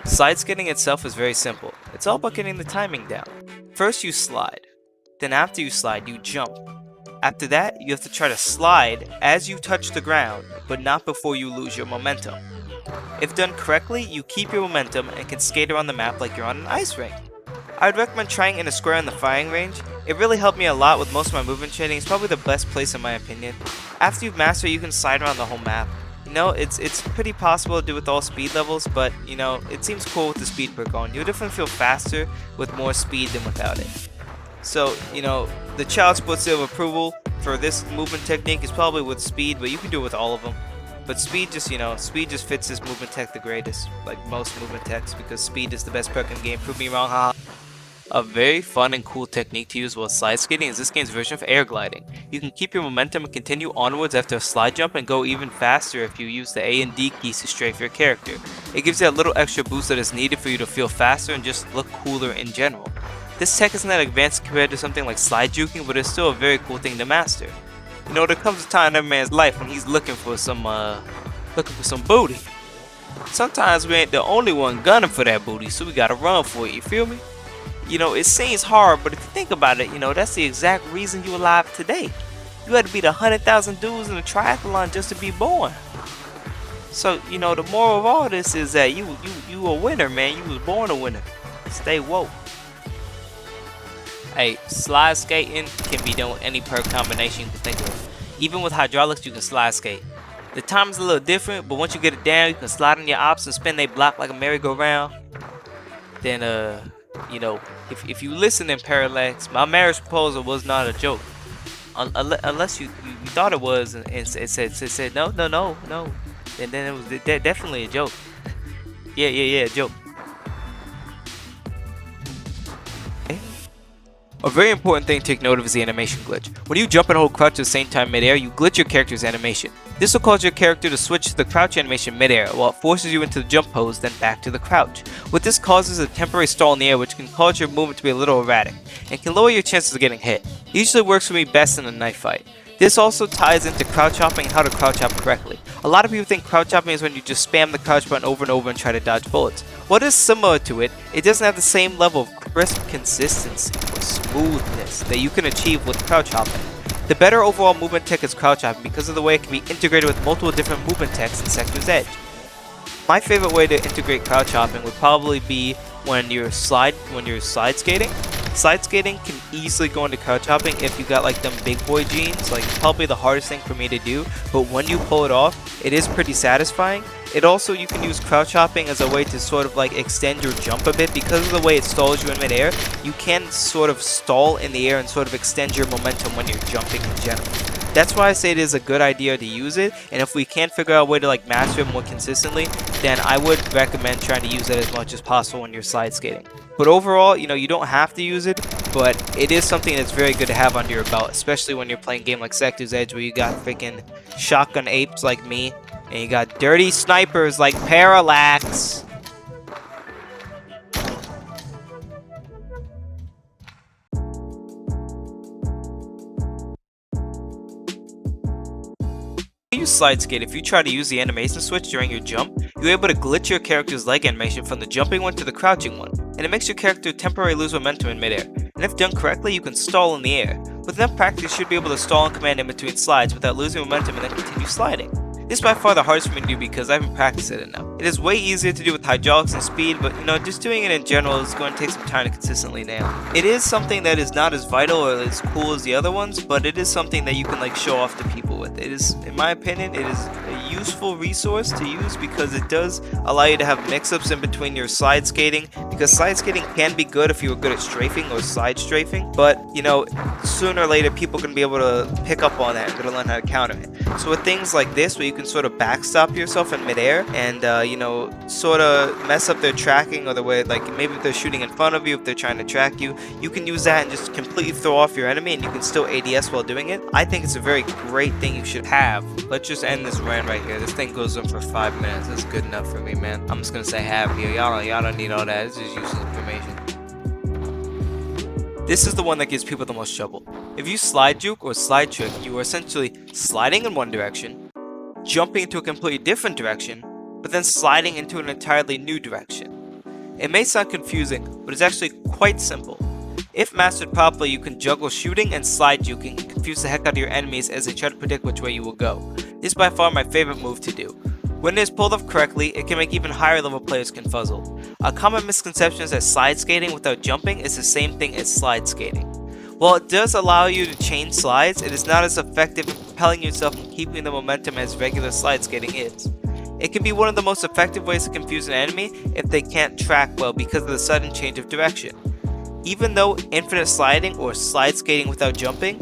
Slide skating itself is very simple. It's all about getting the timing down. First you slide, then after you slide you jump. After that you have to try to slide as you touch the ground, but not before you lose your momentum. If done correctly, you keep your momentum and can skate around the map like you're on an ice rink. I would recommend trying in a square in the firing range. It really helped me a lot with most of my movement training. It's probably the best place in my opinion. After you've mastered it, you can slide around the whole map. It's pretty possible to do with all speed levels, but it seems cool with the speed perk on. You'll definitely feel faster with more speed than without it. So, the child support seal of approval for this movement technique is probably with speed, but you can do it with all of them. But speed just fits this movement tech the greatest, like most movement techs, because speed is the best perk in the game. Prove me wrong, haha. A very fun and cool technique to use while slide skating is this game's version of air gliding. You can keep your momentum and continue onwards after a slide jump and go even faster if you use the A and D keys to strafe your character. It gives you a little extra boost that is needed for you to feel faster and just look cooler in general. This tech isn't that advanced compared to something like slide juking, but it's still a very cool thing to master. There comes a time in every man's life when he's looking for some booty. Sometimes we ain't the only one gunning for that booty, so we gotta run for it, you feel me? It seems hard, but if you think about it, that's the exact reason you alive today. You had to beat 100,000 dudes in a triathlon just to be born. So, the moral of all this is that you a winner, man. You was born a winner. Stay woke. Hey, slide skating can be done with any perk combination you can think of. Even with hydraulics, you can slide skate. The time's a little different, but once you get it down, you can slide on your ops and spin they block like a merry-go-round. Then, if you listen in Parallax, my marriage proposal was not a joke. Unless you thought it was and it said no. And then it was definitely a joke. Yeah, joke. A very important thing to take note of is the animation glitch. When you jump and hold crouch at the same time midair, you glitch your character's animation. This will cause your character to switch to the crouch animation midair, while it forces you into the jump pose, then back to the crouch. What this causes is a temporary stall in the air, which can cause your movement to be a little erratic, and can lower your chances of getting hit. It usually works for me best in a knife fight. This also ties into crouch hopping and how to crouch hop correctly. A lot of people think crouch hopping is when you just spam the crouch button over and over and try to dodge bullets. What is similar to it, it doesn't have the same level of crisp consistency or smoothness that you can achieve with crouch hopping. The better overall movement tech is crouch hopping because of the way it can be integrated with multiple different movement techs in Sector's Edge. My favorite way to integrate crouch hopping would probably be when you're slide skating. Slide skating can easily go into crouch hopping if you got like them big boy jeans. Like, it's probably the hardest thing for me to do, but when you pull it off, it is pretty satisfying. It also, you can use crouch hopping as a way to sort of like extend your jump a bit. Because of the way it stalls you in midair, you can sort of stall in the air and sort of extend your momentum when you're jumping in general. That's why I say it is a good idea to use it, and if we can't figure out a way to like master it more consistently, then I would recommend trying to use it as much as possible when you're slide skating. But overall, you don't have to use it, but it is something that's very good to have under your belt, especially when you're playing a game like Sector's Edge where you got freaking shotgun apes like me, and you got dirty snipers like Parallax. When you slide skate, if you try to use the animation switch during your jump, you're able to glitch your character's leg animation from the jumping one to the crouching one, and it makes your character temporarily lose momentum in midair. And if done correctly, you can stall in the air. With enough practice, you should be able to stall and command in between slides without losing momentum and then continue sliding. This is by far the hardest for me to do because I haven't practiced it enough. It is way easier to do with hydraulics and speed, but just doing it in general is going to take some time to consistently nail. It is something that is not as vital or as cool as the other ones, but it is something that you can like show off to people with. It is, in my opinion, it is a useful resource to use because it does allow you to have mix-ups in between your slide skating, because slide skating can be good if you were good at strafing or slide strafing, but sooner or later people can be able to pick up on that and to learn how to counter it. So with things like this where you can sort of backstop yourself in midair and sort of mess up their tracking, or the way like maybe if they're shooting in front of you, if they're trying to track you, you can use that and just completely throw off your enemy and you can still ADS while doing it. I think it's a very great thing you should have. Let's just end this rant right here. This thing goes on for 5 minutes. That's good enough for me, man. I'm just gonna say have here. Y'all don't need all that. This is useless information. This is the one that gives people the most trouble. If you slide juke or slide trick, you are essentially sliding in one direction, jumping into a completely different direction, but then sliding into an entirely new direction. It may sound confusing, but it's actually quite simple. If mastered properly, you can juggle shooting and slide juking and confuse the heck out of your enemies as they try to predict which way you will go. This is by far my favorite move to do. When it is pulled off correctly, it can make even higher level players confuzzled. A common misconception is that slide skating without jumping is the same thing as slide skating. While it does allow you to chain slides, it is not as effective in propelling yourself and keeping the momentum as regular slide skating is. It can be one of the most effective ways to confuse an enemy if they can't track well because of the sudden change of direction. Even though infinite sliding or slide skating without jumping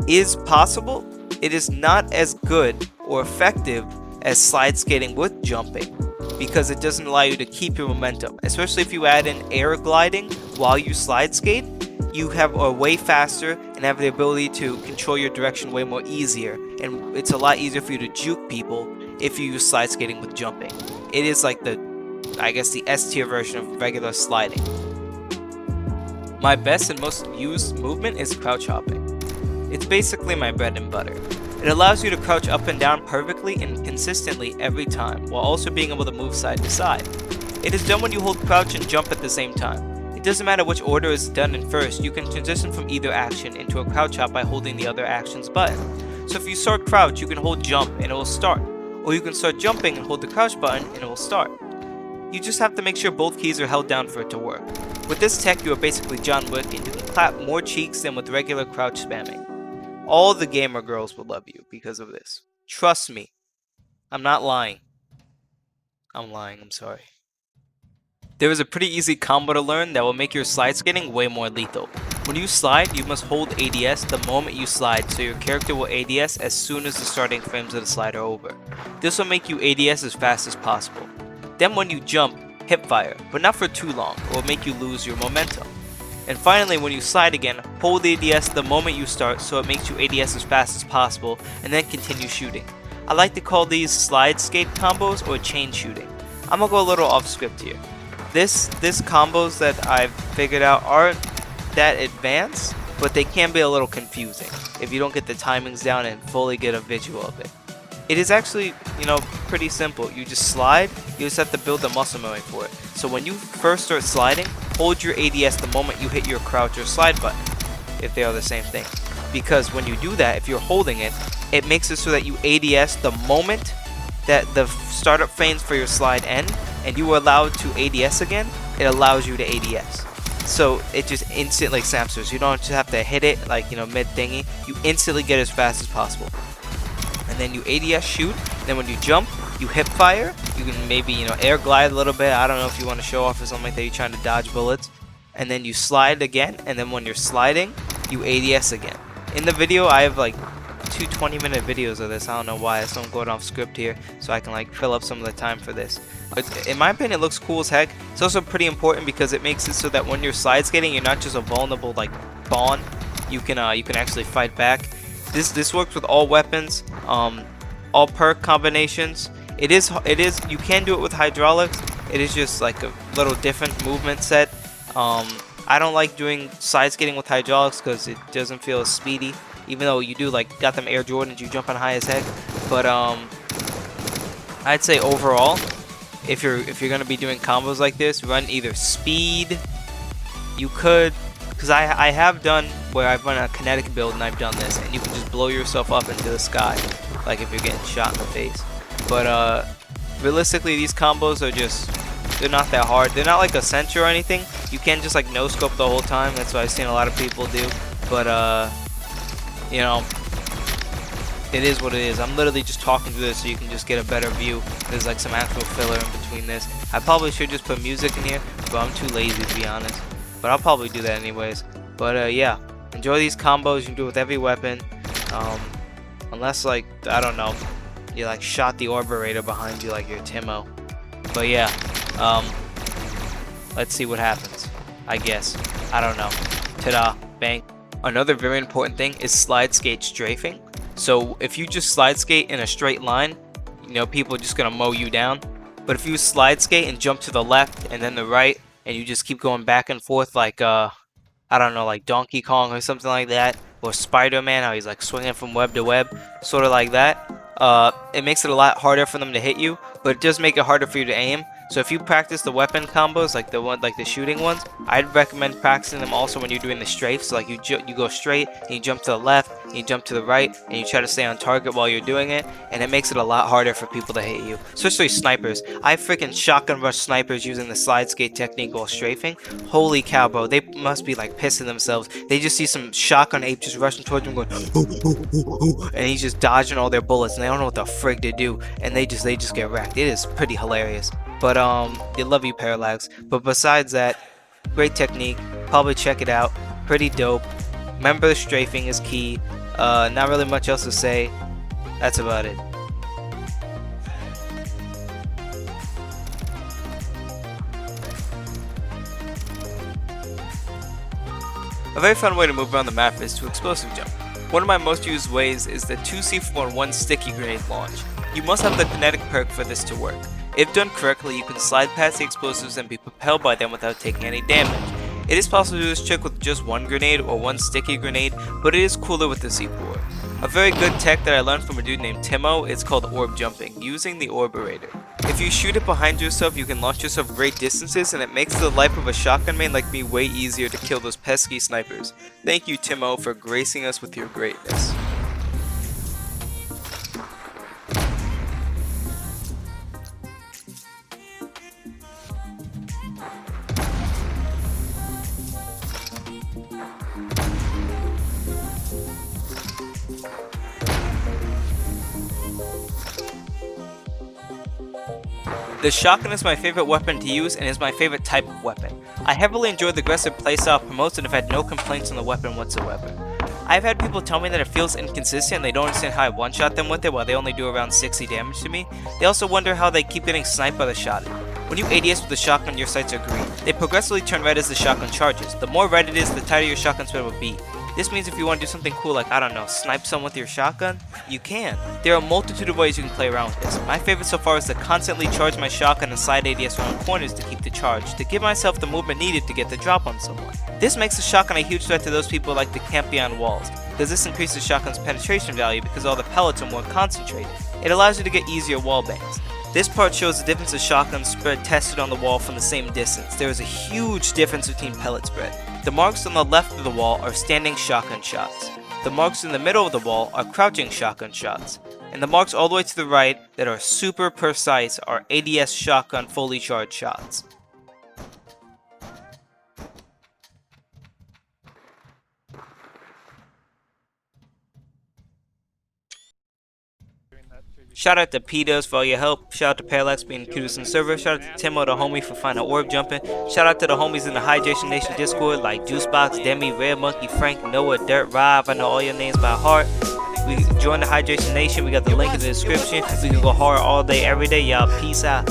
is possible, it is not as good or effective as slide skating with jumping because it doesn't allow you to keep your momentum. Especially if you add in air gliding while you slide skate, you have a way faster and have the ability to control your direction way more easier, and it's a lot easier for you to juke people if you use slide skating with jumping. It is like the S tier version of regular sliding. My best and most used movement is crouch hopping. It's basically my bread and butter. It allows you to crouch up and down perfectly and consistently every time, while also being able to move side to side. It is done when you hold crouch and jump at the same time. It doesn't matter which order is done in first, you can transition from either action into a crouch hop by holding the other action's button. So if you start crouch, you can hold jump and it will start. Or you can start jumping and hold the crouch button and it will start. You just have to make sure both keys are held down for it to work. With this tech, you are basically John Wick and you can clap more cheeks than with regular crouch spamming. All the gamer girls will love you because of this. Trust me. I'm not lying. I'm lying, I'm sorry. There is a pretty easy combo to learn that will make your slide skating way more lethal. When you slide, you must hold ADS the moment you slide, so your character will ADS as soon as the starting frames of the slide are over. This will make you ADS as fast as possible. Then when you jump, hip fire, but not for too long, or it will make you lose your momentum. And finally, when you slide again, hold ADS the moment you start so it makes you ADS as fast as possible, and then continue shooting. I like to call these slide skate combos or chain shooting. I'm gonna go a little off script here. This combos that I've figured out aren't that advanced, but they can be a little confusing if you don't get the timings down and fully get a visual of it. It is actually, pretty simple. You just slide, you just have to build the muscle memory for it. So when you first start sliding, hold your ADS the moment you hit your crouch or slide button, if they are the same thing. Because when you do that, if you're holding it, it makes it so that you ADS the moment that the startup frames for your slide end, and you are allowed to ADS again, it allows you to ADS. So it just instantly snaps. You don't just have to hit it mid thingy. You instantly get as fast as possible. And then you ADS shoot. Then when you jump, you hip fire. You can maybe air glide a little bit. I don't know if you want to show off or something like that. You're trying to dodge bullets. And then you slide again. And then when you're sliding, you ADS again. In the video, I have like 2 20-minute videos of this. I don't know why. So I'm going off script here, so I can fill up some of the time for this. But in my opinion, it looks cool as heck. It's also pretty important because it makes it so that when you're slide skating, you're not just a vulnerable pawn. You can actually fight back. This works with all weapons, all perk combinations. It is you can do it with hydraulics. It is just like a little different movement set. I don't like doing side skating with hydraulics because it doesn't feel as speedy. Even though you do got them Air Jordans, you jump on high as heck. But I'd say overall, if you're gonna be doing combos like this, run either speed. You could, because I have done where I've run a kinetic build and I've done this, and you can just blow yourself up into the sky, like if you're getting shot in the face. But realistically, these combos are they're not that hard. They're not like a center or anything. You can just no scope the whole time. That's what I've seen a lot of people do. But it is what it is. I'm literally just talking through this so you can just get a better view. There's some actual filler in between this. I probably should just put music in here, but I'm too lazy to be honest. But I'll probably do that anyways. But yeah, enjoy these combos. You can do it with every weapon. Unless I don't know, you shot the Orberator behind you like you're Timo. But yeah, let's see what happens. I guess. I don't know. Ta-da. Bang. Another very important thing is slide skate strafing. So if you just slide skate in a straight line, people are just gonna mow you down. But if you slide skate and jump to the left and then the right, and you just keep going back and forth I don't know, like Donkey Kong or something like that, or Spider-Man, how he's swinging from web to web, sort of like that. It makes it a lot harder for them to hit you, but it does make it harder for you to aim. So if you practice the weapon combos, like the shooting ones, I'd recommend practicing them also when you're doing the strafes. So like you go straight, and you jump to the left, and you jump to the right, and you try to stay on target while you're doing it, and it makes it a lot harder for people to hit you, especially snipers. I freaking shotgun rush snipers using the slide skate technique while strafing. Holy cow, bro, they must be like pissing themselves. They just see some shotgun ape just rushing towards him going, and he's just dodging all their bullets, and they don't know what the frig to do, and they just get wrecked. It is pretty hilarious. But they love you, Parallax. But besides that, great technique. Probably check it out. Pretty dope. Remember, the strafing is key. Not really much else to say. That's about it. A very fun way to move around the map is to explosive jump. One of my most used ways is the 2 C4 and 1 sticky grenade launch. You must have the kinetic perk for this to work. If done correctly, you can slide past the explosives and be propelled by them without taking any damage. It is possible to do this trick with just 1 grenade or 1 sticky grenade, but it is cooler with the C4. A very good tech that I learned from a dude named Timo is called orb jumping, using the orberator. If you shoot it behind yourself, you can launch yourself great distances, and it makes the life of a shotgun main like me way easier to kill those pesky snipers. Thank you, Timo, for gracing us with your greatness. The shotgun is my favorite weapon to use and is my favorite type of weapon. I heavily enjoy the aggressive playstyle promotes and have had no complaints on the weapon whatsoever. I've had people tell me that it feels inconsistent and they don't understand how I one-shot them with it while they only do around 60 damage to me. They also wonder how they keep getting sniped by the shotgun. When you ADS with the shotgun, your sights are green. They progressively turn red as the shotgun charges. The more red it is, the tighter your shotgun spread will be. This means if you want to do something cool like, I don't know, snipe someone with your shotgun, you can. There are a multitude of ways you can play around with this. My favorite so far is to constantly charge my shotgun and slide ADS around corners to keep the charge, to give myself the movement needed to get the drop on someone. This makes the shotgun a huge threat to those people who like to camp behind walls, because this increases the shotgun's penetration value because all the pellets are more concentrated. It allows you to get easier wall bangs. This part shows the difference of shotgun spread tested on the wall from the same distance. There is a huge difference between pellet spread. The marks on the left of the wall are standing shotgun shots. The marks in the middle of the wall are crouching shotgun shots. And the marks all the way to the right that are super precise are ADS shotgun fully charged shots. Shout out to Pedos for all your help. Shout out to Parallax being the cutest in the server. Shout out to Timo the homie for finding orb jumping. Shout out to the homies in the Hydration Nation Discord like Juicebox, Demi, Red Monkey, Frank, Noah, Dirt, Rob. I know all your names by heart. We join the Hydration Nation. We got the link in the description. We can go hard all day, every day. Y'all, peace out.